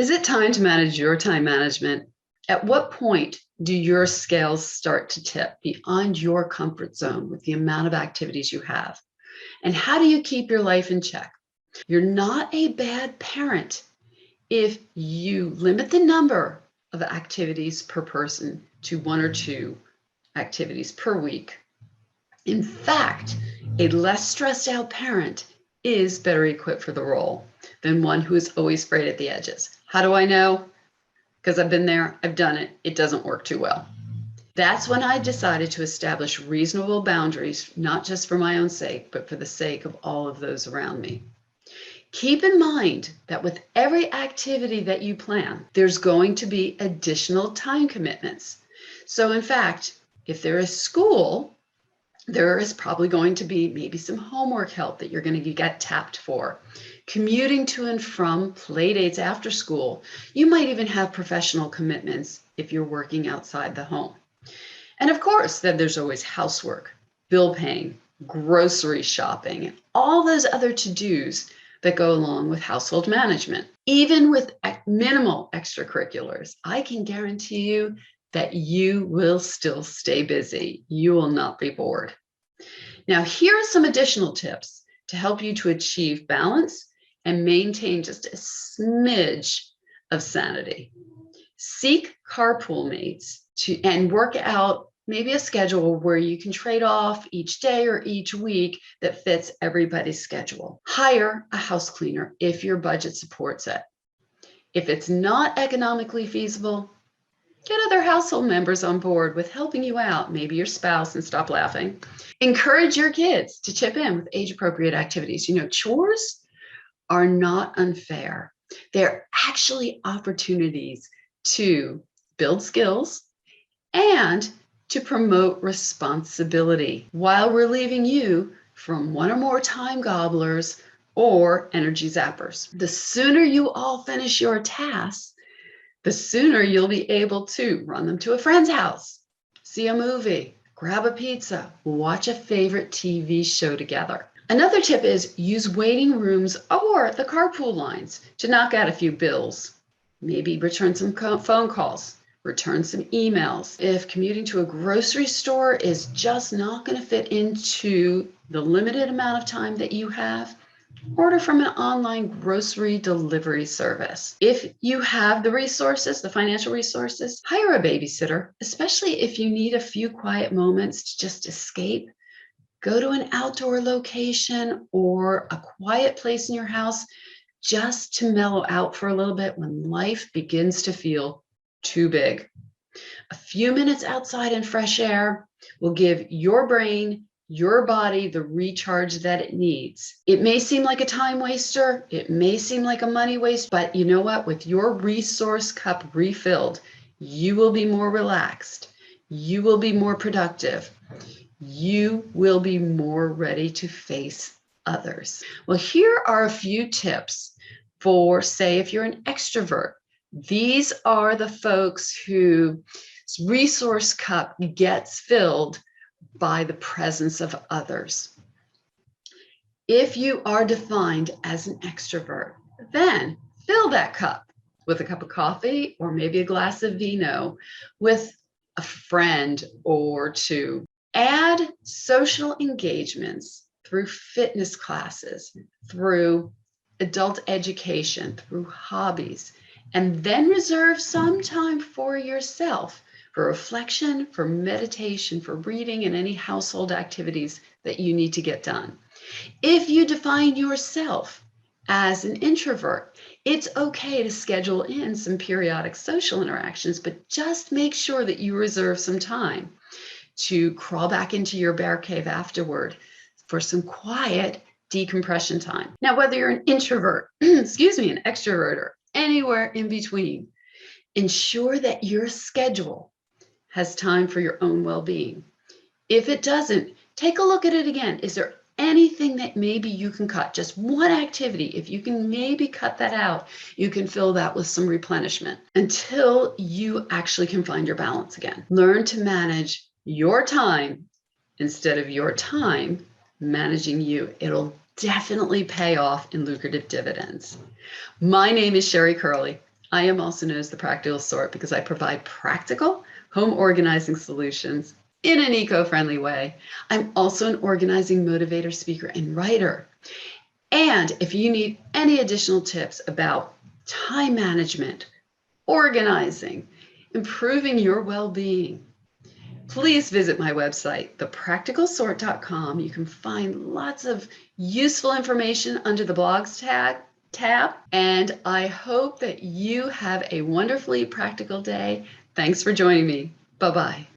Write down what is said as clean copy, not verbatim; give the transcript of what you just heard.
Is it time to manage your time management? At what point do your scales start to tip beyond your comfort zone with the amount of activities you have? And how do you keep your life in check? You're not a bad parent if you limit the number of activities per person to one or two activities per week. In fact, a less stressed out parent is better equipped for the role than one who is always frayed at the edges. How do I know? Because I've been there, I've done it, it doesn't work too well. That's when I decided to establish reasonable boundaries, not just for my own sake, but for the sake of all of those around me. Keep in mind that with every activity that you plan, there's going to be additional time commitments. So in fact, if there is school, there is probably going to be maybe some homework help that you're going to get tapped for. Commuting to and from play dates after school. You might even have professional commitments if you're working outside the home. And of course, then there's always housework, bill paying, grocery shopping, and all those other to-dos that go along with household management. Even with minimal extracurriculars, I can guarantee you that you will still stay busy. You will not be bored. Now, here are some additional tips to help you to achieve balance and maintain just a smidge of sanity. Seek carpool mates and work out maybe a schedule where you can trade off each day or each week that fits everybody's schedule. Hire a house cleaner if your budget supports it. If it's not economically feasible, get other household members on board with helping you out, maybe your spouse, and stop laughing. Encourage your kids to chip in with age-appropriate activities. You know, chores are not unfair. They're actually opportunities to build skills and to promote responsibility while relieving you from one or more time gobblers or energy zappers. The sooner you all finish your tasks, the sooner you'll be able to run them to a friend's house, see a movie, grab a pizza, watch a favorite TV show together. Another tip is use waiting rooms or the carpool lines to knock out a few bills. Maybe return some phone calls, return some emails. If commuting to a grocery store is just not going to fit into the limited amount of time that you have, order from an online grocery delivery service. If you have the resources, the financial resources, hire a babysitter, especially if you need a few quiet moments to just escape. Go to an outdoor location or a quiet place in your house just to mellow out for a little bit when life begins to feel too big. A few minutes outside in fresh air will give your brain, your body, the recharge that it needs. It may seem like a time waster, it may seem like a money waste, but you know what? With your resource cup refilled, you will be more relaxed, you will be more productive, you will be more ready to face others. Well, here are a few tips for, say, if you're an extrovert. These are the folks whose resource cup gets filled by the presence of others. If you are defined as an extrovert, then fill that cup with a cup of coffee or maybe a glass of vino with a friend or two. Add social engagements through fitness classes, through adult education, through hobbies, and then reserve some time for yourself, for reflection, for meditation, for reading, and any household activities that you need to get done. If you define yourself as an introvert, it's okay to schedule in some periodic social interactions, but just make sure that you reserve some time to crawl back into your bear cave afterward for some quiet decompression time. Now, whether you're an introvert, an extrovert, or anywhere in between, ensure that your schedule has time for your own well-being. If it doesn't, take a look at it again. Is there anything that maybe you can cut? Just one activity. If you can maybe cut that out, you can fill that with some replenishment until you actually can find your balance again. Learn to manage your time instead of your time managing you. It'll definitely pay off in lucrative dividends. My name is Sherry Curley. I am also known as the Practical Sort because I provide practical home organizing solutions in an eco-friendly way. I'm also an organizing motivator, speaker, and writer. And if you need any additional tips about time management, organizing, improving your well-being, please visit my website, thepracticalsort.com. You can find lots of useful information under the blogs tab. And I hope that you have a wonderfully practical day. Thanks for joining me. Bye-bye.